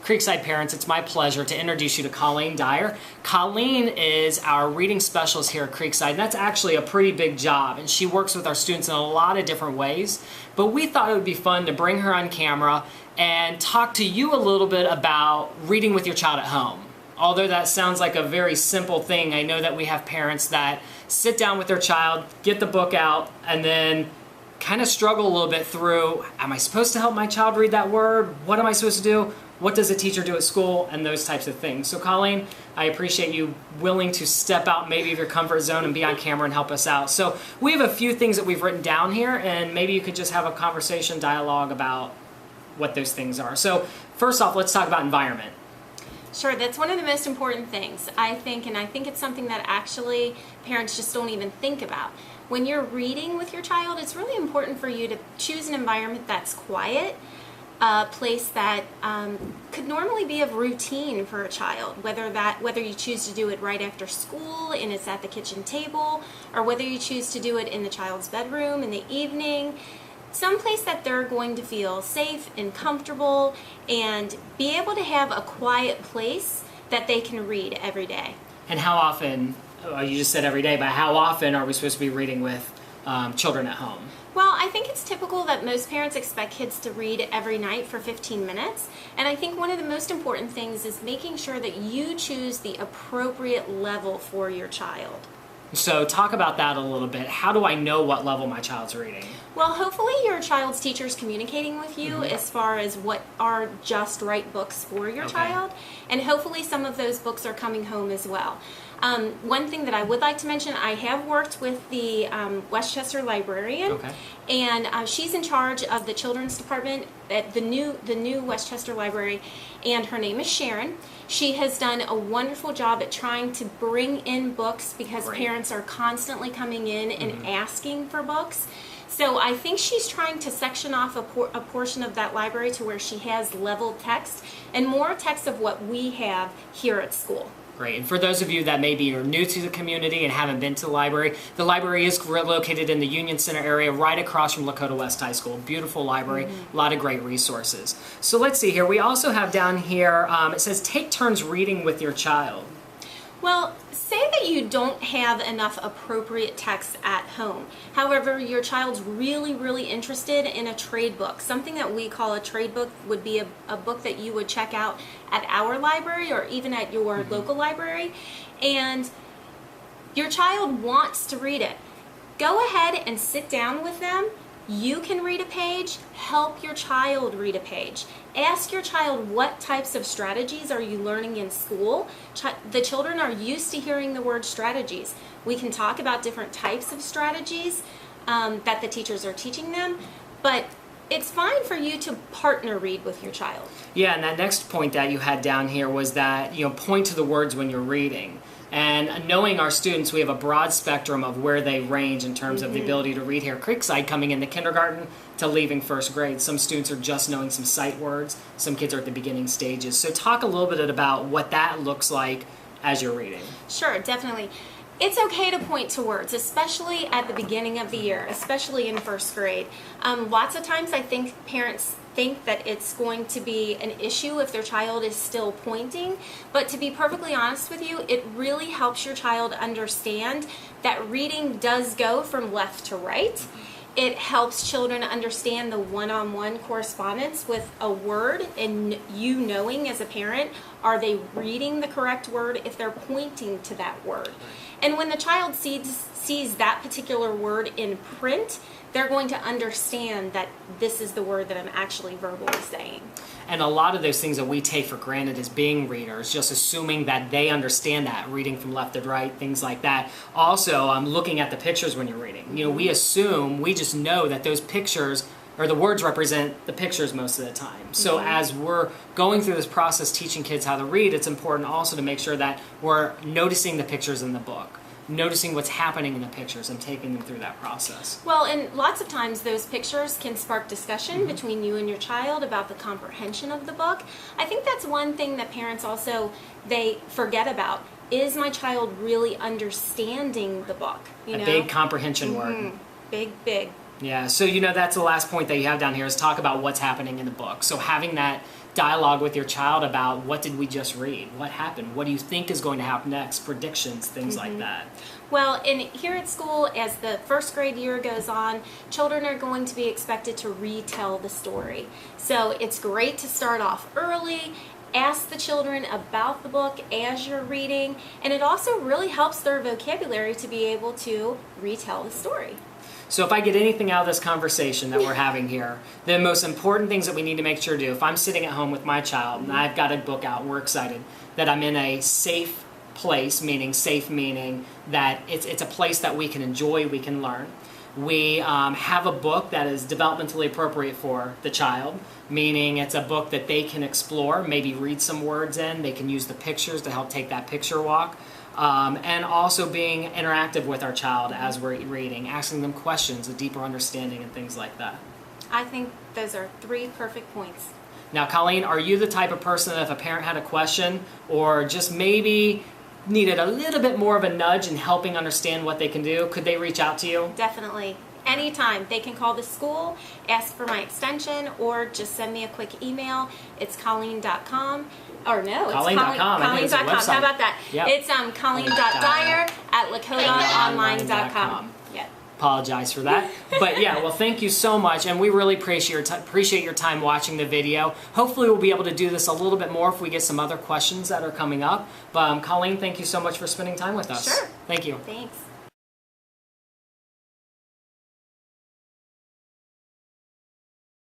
Creekside parents, it's my pleasure to introduce you to Colleen Dyer. Colleen is our reading specialist here at Creekside, and that's actually a pretty big job, and she works with our students in a lot of different ways. But we thought it would be fun to bring her on camera and talk to you a little bit about reading with your child at home. Although that sounds like a very simple thing, I know that we have parents that sit down with their child, get the book out, and then kind of struggle a little bit through, am I supposed to help my child read that word? What am I supposed to do? What does a teacher do at school? And those types of things. So Colleen, I appreciate you willing to step out maybe of your comfort zone and be on camera and help us out. So we have a few things that we've written down here, and maybe you could just have a conversation, dialogue about what those things are. So first off, let's talk about environment. Sure, that's one of the most important things, I think, and I think it's something that actually parents just don't even think about. When you're reading with your child, it's really important for you to choose an environment that's quiet, a place that could normally be of routine for a child, whether you choose to do it right after school and it's at the kitchen table, or whether you choose to do it in the child's bedroom in the evening. Someplace that they're going to feel safe and comfortable and be able to have a quiet place that they can read every day. And how often, you just said every day, but how often are we supposed to be reading with children at home? Well, I think it's typical that most parents expect kids to read every night for 15 minutes. And I think one of the most important things is making sure that you choose the appropriate level for your child. So talk about that a little bit. How do I know what level my child's reading? Well, hopefully your child's teacher is communicating with you as far as what are just right books for your child. And hopefully some of those books are coming home as well. One thing that I would like to mention, I have worked with the Westchester librarian, and she's in charge of the children's department at the new Westchester library, and her name is Sharon. She has done a wonderful job at trying to bring in books because parents are constantly coming in and asking for books. So I think she's trying to section off a portion of that library to where she has leveled text and more text of what we have here at school. Great. And for those of you that maybe are new to the community and haven't been to the library is located in the Union Center area right across from Lakota West High School. Beautiful library, a lot of great resources. So let's see here. We also have down here, it says take turns reading with your child. Well, say that you don't have enough appropriate text at home. However, your child's really, really interested in a trade book. Something that we call a trade book would be a book that you would check out at our library or even at your local library. And your child wants to read it. Go ahead and sit down with them. You can read a page, help your child read a page. Ask your child what types of strategies are you learning in school. The children are used to hearing the word strategies. We can talk about different types of strategies that the teachers are teaching them, but it's fine for you to partner read with your child. Yeah, and that next point that you had down here was that, point to the words when you're reading. And knowing our students, we have a broad spectrum of where they range in terms of the ability to read here. Creekside coming in the kindergarten to leaving first grade. Some students are just knowing some sight words. Some kids are at the beginning stages. So talk a little bit about what that looks like as you're reading. Sure, definitely. It's okay to point to words, especially at the beginning of the year, especially in first grade. Lots of times I think parents think that it's going to be an issue if their child is still pointing, but to be perfectly honest with you, it really helps your child understand that reading does go from left to right. It helps children understand the one-on-one correspondence with a word, and you knowing as a parent, are they reading the correct word if they're pointing to that word? And when the child sees that particular word in print, they're going to understand that this is the word that I'm actually verbally saying. And a lot of those things that we take for granted as being readers, just assuming that they understand that, reading from left to right, things like that. Also, looking at the pictures when you're reading. We just know that those pictures, or the words represent the pictures most of the time. So as we're going through this process teaching kids how to read, it's important also to make sure that we're noticing the pictures in the book, noticing what's happening in the pictures and taking them through that process. Well, and lots of times those pictures can spark discussion between you and your child about the comprehension of the book. I think that's one thing that parents also, they forget about. Is my child really understanding the book? A big comprehension word. Big, big. Yeah, so that's the last point that you have down here is talk about what's happening in the book. So having that dialogue with your child about what did we just read? What happened? What do you think is going to happen next? Predictions, things like that. Well, and here at school, as the first grade year goes on, children are going to be expected to retell the story. So it's great to start off early, ask the children about the book as you're reading, and it also really helps their vocabulary to be able to retell the story. So if I get anything out of this conversation that we're having here, the most important things that we need to make sure to do, if I'm sitting at home with my child and I've got a book out and we're excited, that I'm in a safe place, meaning that it's a place that we can enjoy, we can learn. We have a book that is developmentally appropriate for the child, meaning it's a book that they can explore, maybe read some words in, they can use the pictures to help take that picture walk. And also being interactive with our child as we're reading, asking them questions, a deeper understanding, and things like that. I think those are 3 perfect points. Now, Colleen, are you the type of person that if a parent had a question or just maybe needed a little bit more of a nudge in helping understand what they can do, could they reach out to you? Definitely. Anytime. They can call the school, ask for my extension, or just send me a quick email. It's Colleen.com. Or no, it's Colleen.com. Colleen.com. How about that? Yep. It's Colleen.Dyer at lakotaonline.com. Yeah. Apologize for that. But yeah, well, thank you so much, and we really appreciate your time watching the video. Hopefully we'll be able to do this a little bit more if we get some other questions that are coming up. But Colleen, thank you so much for spending time with us. Sure. Thank you. Thanks.